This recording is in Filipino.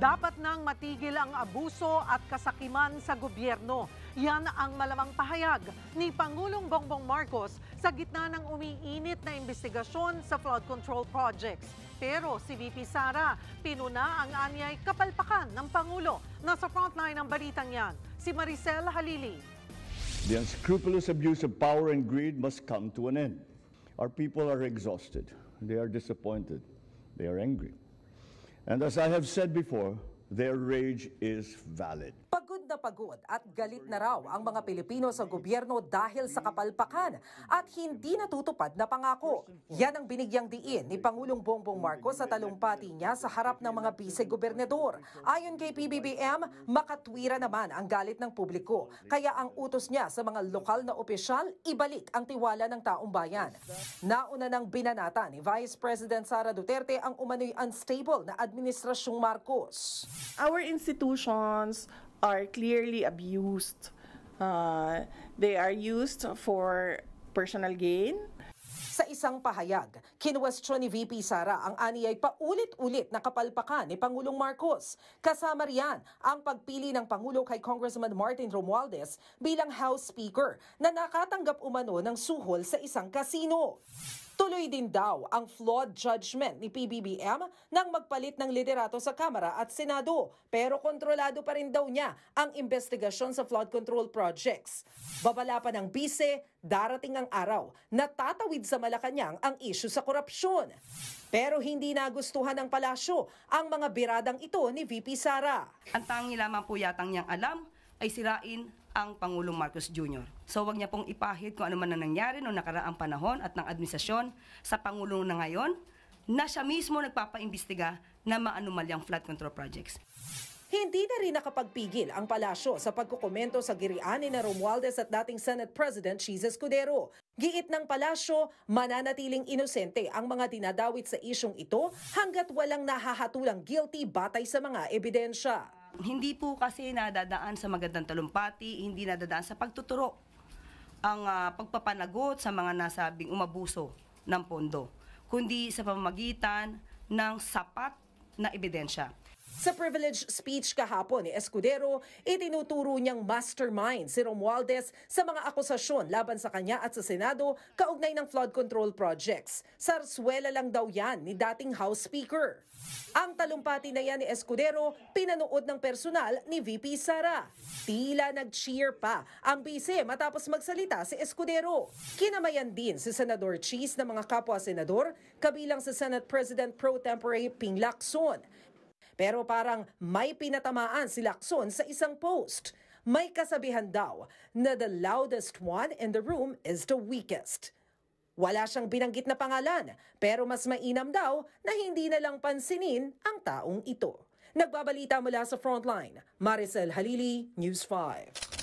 Dapat nang matigil ang abuso at kasakiman sa gobyerno. Yan ang malamang pahayag ni Pangulong Bongbong Marcos sa gitna ng umiinit na investigasyon sa flood control projects. Pero si VP Sara, pinuna ang anyay kapalpakan ng Pangulo. Nasa frontline ng balitang yan, si Maricel Halili. The unscrupulous abuse of power and greed must come to an end. Our people are exhausted. They are disappointed. They are angry. And as I have said before, their rage is valid. Pagod na pagod at galit na raw ang mga Pilipino sa gobyerno dahil sa kapalpakan at hindi natutupad na pangako. Yan ang binigyang diin ni Pangulong Bongbong Marcos sa talumpati niya sa harap ng mga bise-gobernador. Ayon kay PBBM, makatwira naman ang galit ng publiko. Kaya ang utos niya sa mga lokal na opisyal, ibalik ang tiwala ng taong bayan. Nauna nang binanata ni Vice President Sara Duterte ang umano'y unstable na administrasyong Marcos. Our institutions are clearly abused. They are used for personal gain. Sa isang pahayag, kinwestiyon ni VP Sara ang aniyay paulit-ulit na kapalpakan ni Pangulong Marcos. Kasama riyan ang pagpili ng Pangulo kay Congressman Martin Romualdez bilang House Speaker na nakatanggap umano ng suhol sa isang kasino. Tuloy din daw ang flawed judgment ni PBBM nang magpalit ng liderato sa Kamara at Senado. Pero kontrolado pa rin daw niya ang investigasyon sa flood control projects. Babala pa ng bise, darating ang araw na tatawid sa Malacanang ang issue sa korupsyon. Pero hindi nagustuhan ng palasyo ang mga biradang ito ni VP Sara. Ang tangi lamang po yatang niyang alam ay sirain ang Pangulong Marcos Jr. So wag niya pong ipahid kung ano man ang nangyari noong nakaraang panahon at ng administrasyon sa Pangulo na ngayon na siya mismo nagpapaimbestiga na maanumalyang flood control projects. Hindi na rin nakapagpigil ang palasyo sa pagkukomento sa girian ni Romualdez at dating Senate President Chis Escudero. Giit ng palasyo, mananatiling inosente ang mga dinadawit sa isyong ito hanggat walang nahahatulang guilty batay sa mga ebidensya. Hindi po kasi nadadaan sa magandang talumpati, hindi nadadaan sa pagtuturo ang pagpapanagot sa mga nasabing umabuso ng pondo, kundi sa pamamagitan ng sapat na ebidensya. Sa privileged speech kahapon ni Escudero, itinuturo niyang mastermind si Romualdez sa mga akusasyon laban sa kanya at sa Senado kaugnay ng flood control projects. Sarsuela lang daw yan ni dating House Speaker. Ang talumpati na yan ni Escudero, pinanood ng personal ni VP Sara. Tila nag-cheer pa ang bise matapos magsalita si Escudero. Kinamayan din si Senador Chis ng mga kapwa-senador, kabilang si Senate President Pro Tempore Ping Lacson. Pero parang may pinatamaan si Lacson sa isang post. May kasabihan daw na the loudest one in the room is the weakest. Wala siyang binanggit na pangalan, pero mas mainam daw na hindi na lang pansinin ang taong ito. Nagbabalita mula sa Frontline, Maricel Halili, News 5.